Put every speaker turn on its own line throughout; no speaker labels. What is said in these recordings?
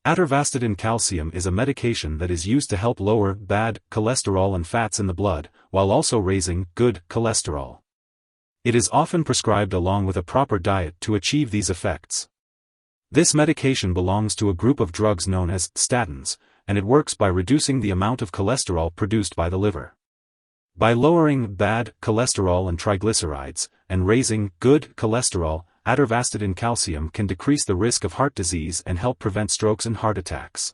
Atorvastatin calcium is a medication that is used to help lower bad cholesterol and fats in the blood, while also raising good cholesterol. It is often prescribed along with a proper diet to achieve these effects. This medication belongs to a group of drugs known as statins, and it works by reducing the amount of cholesterol produced by the liver. By lowering bad cholesterol and triglycerides, and raising good cholesterol, atorvastatin calcium can decrease the risk of heart disease and help prevent strokes and heart attacks.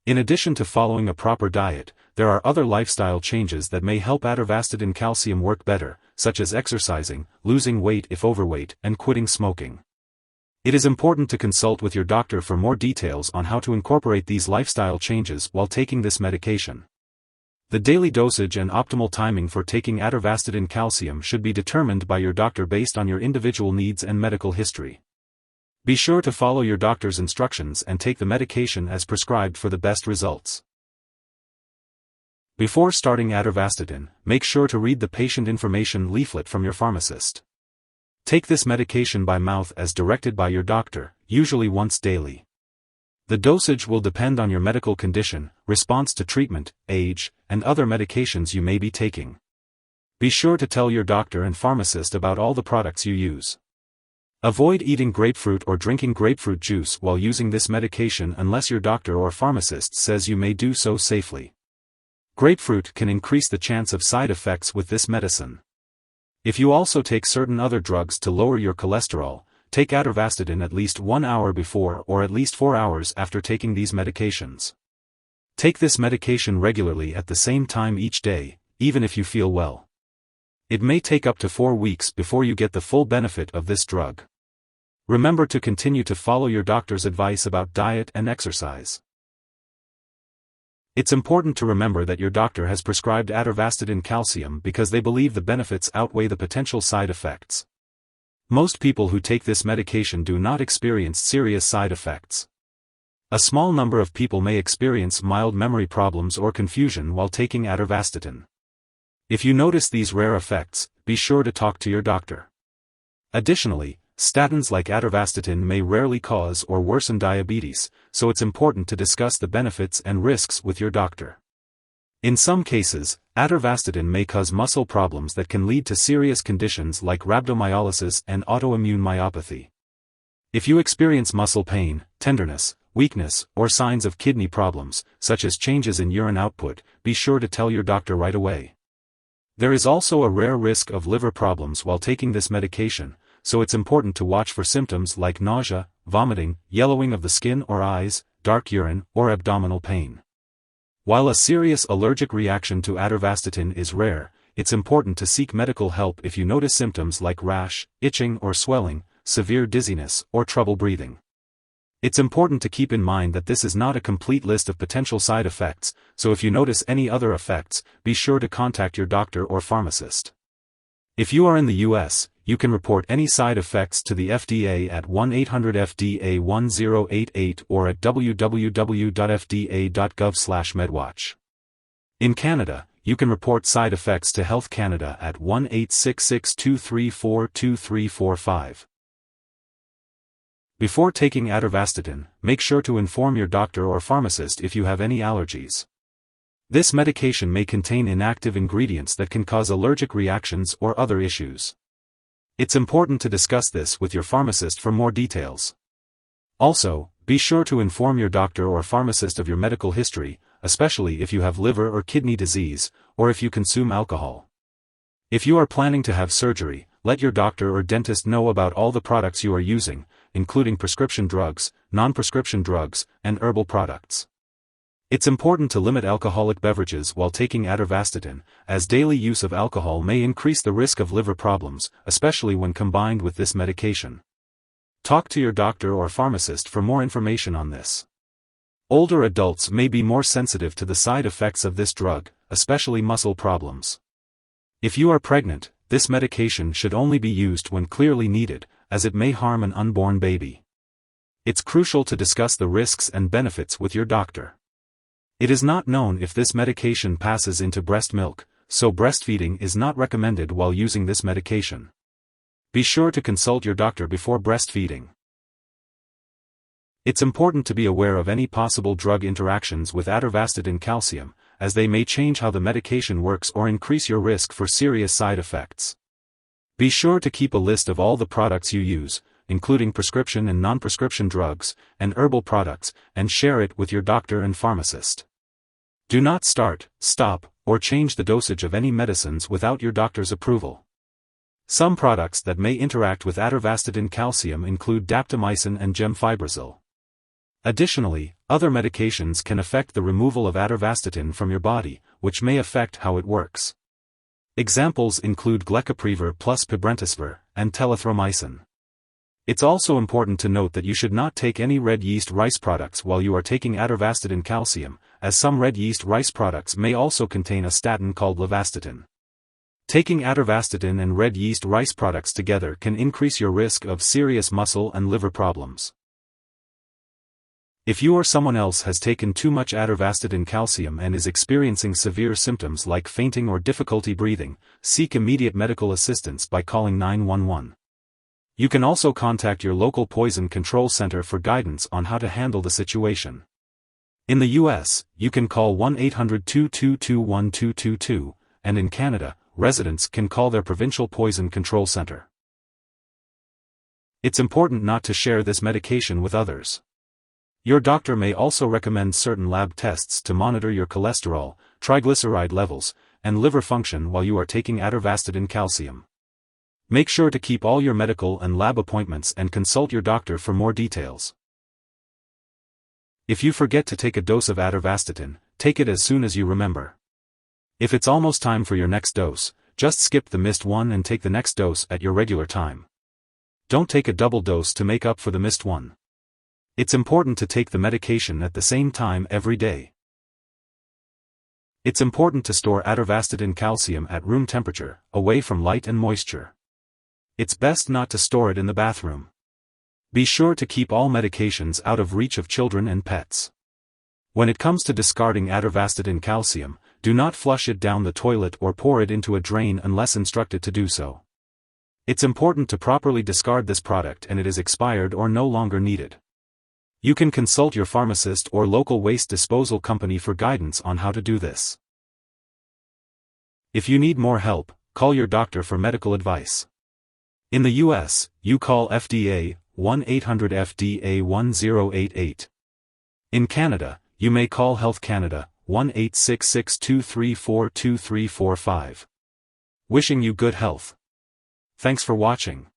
In addition to following a proper diet, there are other lifestyle changes that may help atorvastatin calcium work better, such as exercising, losing weight if overweight, and quitting smoking. It is important to consult with your doctor for more details on how to incorporate these lifestyle changes while taking this medication. The daily dosage and optimal timing for taking atorvastatin calcium should be determined by your doctor based on your individual needs and medical history. Be sure to follow your doctor's instructions and take the medication as prescribed for the best results. Before starting atorvastatin, make sure to read the patient information leaflet from your pharmacist. Take this medication by mouth as directed by your doctor, usually once daily. The dosage will depend on your medical condition, response to treatment, age, and other medications you may be taking. Be sure to tell your doctor and pharmacist about all the products you use. Avoid eating grapefruit or drinking grapefruit juice while using this medication unless your doctor or pharmacist says you may do so safely. Grapefruit can increase the chance of side effects with this medicine. If you also take certain other drugs to lower your cholesterol, take atorvastatin at least 1 hour before or at least 4 hours after taking these medications. Take this medication regularly at the same time each day, even if you feel well. It may take up to 4 weeks before you get the full benefit of this drug. Remember to continue to follow your doctor's advice about diet and exercise. It's important to remember that your doctor has prescribed atorvastatin calcium because they believe the benefits outweigh the potential side effects. Most people who take this medication do not experience serious side effects. A small number of people may experience mild memory problems or confusion while taking atorvastatin. If you notice these rare effects, be sure to talk to your doctor. Additionally, statins like atorvastatin may rarely cause or worsen diabetes, so it's important to discuss the benefits and risks with your doctor. In some cases, atorvastatin may cause muscle problems that can lead to serious conditions like rhabdomyolysis and autoimmune myopathy. If you experience muscle pain, tenderness, weakness, or signs of kidney problems, such as changes in urine output, be sure to tell your doctor right away. There is also a rare risk of liver problems while taking this medication, so it's important to watch for symptoms like nausea, vomiting, yellowing of the skin or eyes, dark urine, or abdominal pain. While a serious allergic reaction to atorvastatin is rare, it's important to seek medical help if you notice symptoms like rash, itching or swelling, severe dizziness, or trouble breathing. It's important to keep in mind that this is not a complete list of potential side effects, so if you notice any other effects, be sure to contact your doctor or pharmacist. If you are in the US, you can report any side effects to the FDA at 1-800-FDA-1088 or at www.fda.gov/medwatch. In Canada, you can report side effects to Health Canada at 1-866-234-2345. Before taking atorvastatin, make sure to inform your doctor or pharmacist if you have any allergies. This medication may contain inactive ingredients that can cause allergic reactions or other issues. It's important to discuss this with your pharmacist for more details. Also, be sure to inform your doctor or pharmacist of your medical history, especially if you have liver or kidney disease, or if you consume alcohol. If you are planning to have surgery, let your doctor or dentist know about all the products you are using, including prescription drugs, non-prescription drugs, and herbal products. It's important to limit alcoholic beverages while taking atorvastatin, as daily use of alcohol may increase the risk of liver problems, especially when combined with this medication. Talk to your doctor or pharmacist for more information on this. Older adults may be more sensitive to the side effects of this drug, especially muscle problems. If you are pregnant, this medication should only be used when clearly needed, as it may harm an unborn baby. It's crucial to discuss the risks and benefits with your doctor. It is not known if this medication passes into breast milk, so breastfeeding is not recommended while using this medication. Be sure to consult your doctor before breastfeeding. It's important to be aware of any possible drug interactions with atorvastatin calcium, as they may change how the medication works or increase your risk for serious side effects. Be sure to keep a list of all the products you use, including prescription and non-prescription drugs, and herbal products, and share it with your doctor and pharmacist. Do not start, stop, or change the dosage of any medicines without your doctor's approval. Some products that may interact with atorvastatin calcium include daptomycin and gemfibrozil. Additionally, other medications can affect the removal of atorvastatin from your body, which may affect how it works. Examples include glecaprevir plus pibrentasvir, and telithromycin. It's also important to note that you should not take any red yeast rice products while you are taking atorvastatin calcium, as some red yeast rice products may also contain a statin called levastatin. Taking atorvastatin and red yeast rice products together can increase your risk of serious muscle and liver problems. If you or someone else has taken too much atorvastatin calcium and is experiencing severe symptoms like fainting or difficulty breathing, seek immediate medical assistance by calling 911. You can also contact your local poison control center for guidance on how to handle the situation. In the US, you can call 1-800-222-1222, and in Canada, residents can call their provincial poison control center. It's important not to share this medication with others. Your doctor may also recommend certain lab tests to monitor your cholesterol, triglyceride levels, and liver function while you are taking atorvastatin calcium. Make sure to keep all your medical and lab appointments and consult your doctor for more details. If you forget to take a dose of atorvastatin, take it as soon as you remember. If it's almost time for your next dose, just skip the missed one and take the next dose at your regular time. Don't take a double dose to make up for the missed one. It's important to take the medication at the same time every day. It's important to store atorvastatin calcium at room temperature, away from light and moisture. It's best not to store it in the bathroom. Be sure to keep all medications out of reach of children and pets. When it comes to discarding atorvastatin calcium, do not flush it down the toilet or pour it into a drain unless instructed to do so. It's important to properly discard this product and it is expired or no longer needed. You can consult your pharmacist or local waste disposal company for guidance on how to do this. If you need more help, call your doctor for medical advice. In the US, you call FDA, 1-800-FDA-1088. In Canada, you may call Health Canada, 1-866-234-2345. Wishing you good health. Thanks for watching.